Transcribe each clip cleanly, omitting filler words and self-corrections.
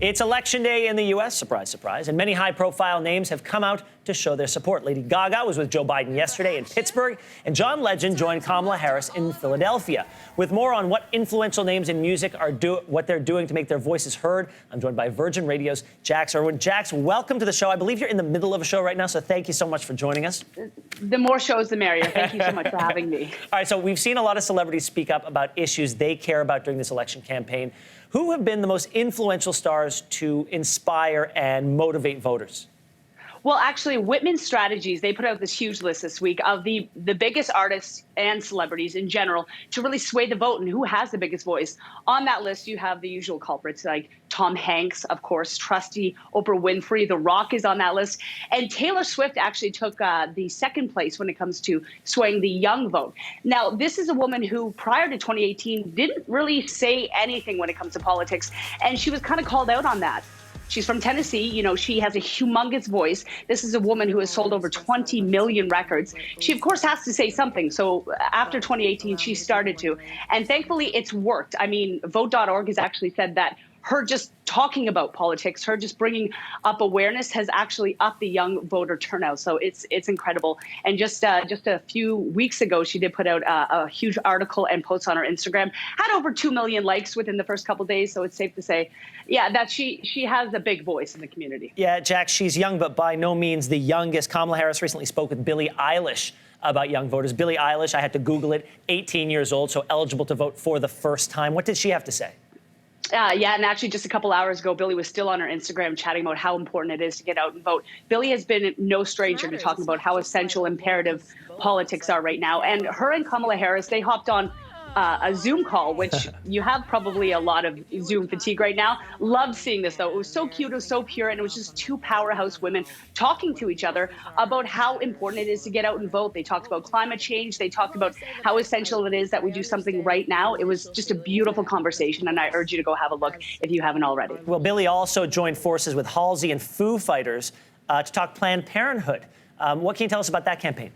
It's election day in the U.S., surprise, surprise, and many high-profile names have come out to show their support. Lady Gaga was with Joe Biden yesterday in Pittsburgh, and John Legend joined Kamala Harris in Philadelphia. With more on what influential names in music are what they're doing to make their voices heard, I'm joined by Virgin Radio's Jax Irwin. Jax, welcome to the show. I believe you're in the middle of a show right now, so thank you so much for joining us. The more shows, the merrier. Thank you so much for having me. All right, so we've seen a lot of celebrities speak up about issues they care about during this election campaign. Who have been the most influential stars to inspire and motivate voters? Well, actually, Whitman Strategies, they put out this huge list this week of the biggest artists and celebrities in general to really sway the vote and who has the biggest voice. On that list, you have the usual culprits like Tom Hanks, of course, trusty Oprah Winfrey. The Rock is on that list. And Taylor Swift actually took the second place when it comes to swaying the young vote. Now, this is a woman who, prior to 2018, didn't really say anything when it comes to politics. And she was kind of called out on that. She's from Tennessee. You know, she has a humongous voice. This is a woman who has sold over 20 million records. She, of course, has to say something. So after 2018, she started to. And thankfully, it's worked. I mean, Vote.org has actually said that her just talking about politics, her just bringing up awareness has actually upped the young voter turnout. So it's incredible. And just a few weeks ago, she did put out a huge article and post on her Instagram. Had over 2 million likes within the first couple of days. So it's safe to say, yeah, that she has a big voice in the community. Yeah, Jack, she's young, but by no means the youngest. Kamala Harris recently spoke with Billie Eilish about young voters. Billie Eilish, I had to Google it, 18 years old, so eligible to vote for the first time. What did she have to say? Yeah, and actually just a couple hours ago, Billie was still on her Instagram chatting about how important it is to get out and vote. Billie has been no stranger to talking about how essential, imperative politics are right now. And her and Kamala Harris, they hopped on a Zoom call, which you have probably a lot of Zoom fatigue right now. Loved seeing this, though. It was so cute, it was so pure, and it was just two powerhouse women talking to each other about how important it is to get out and vote. They talked about climate change. They talked about how essential it is that we do something right now. It was just a beautiful conversation, and I urge you to go have a look if you haven't already. Well, Billie also joined forces with Halsey and Foo Fighters to talk Planned Parenthood. What can you tell us about that campaign?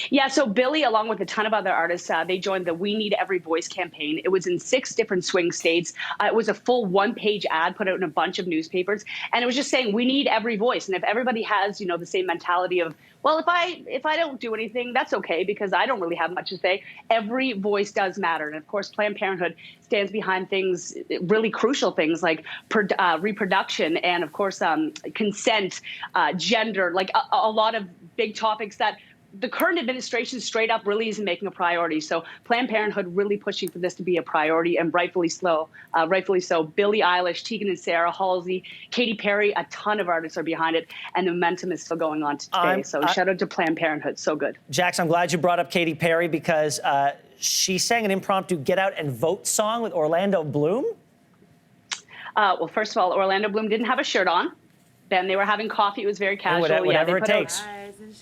Yeah, so Billie, along with a ton of other artists, they joined the We Need Every Voice campaign. It was in 6 different swing states. It was a full 1-page ad put out in a bunch of newspapers. And it was just saying, we need every voice. And if everybody has, you know, the same mentality of, well, if I don't do anything, that's okay, because I don't really have much to say. Every voice does matter. And of course, Planned Parenthood stands behind things, really crucial things like reproduction and, of course, consent, gender, like a lot of big topics that the current administration straight up really isn't making a priority. So Planned Parenthood really pushing for this to be a priority, and rightfully so. Billie Eilish, Tegan and Sarah, Halsey, Katy Perry, a ton of artists are behind it, and the momentum is still going on today. So shout out to Planned Parenthood. So good. Jax, I'm glad you brought up Katy Perry because she sang an impromptu Get Out and Vote song with Orlando Bloom. Well, first of all, Orlando Bloom didn't have a shirt on. Then they were having coffee. It was very casual. Whatever it takes.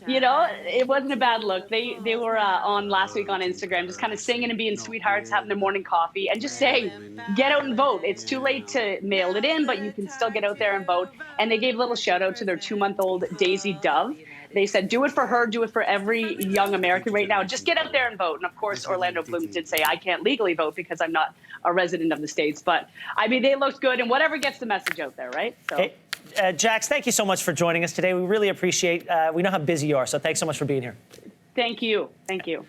You know, it wasn't a bad look. They were on last week on Instagram, just kind of singing and being sweethearts, having their morning coffee, and just saying, get out and vote. It's too late to mail it in, but you can still get out there and vote. And they gave a little shout out to their 2-month-old Daisy Dove. They said, do it for her, do it for every young American right now. Just get out there and vote. And of course, Orlando Bloom did say, I can't legally vote because I'm not a resident of the States. But I mean, they looked good, and whatever gets the message out there, right? So. Hey, Jax, thank you so much for joining us today. We really appreciate, we know how busy you are, so thanks so much for being here. Thank you. Thank you.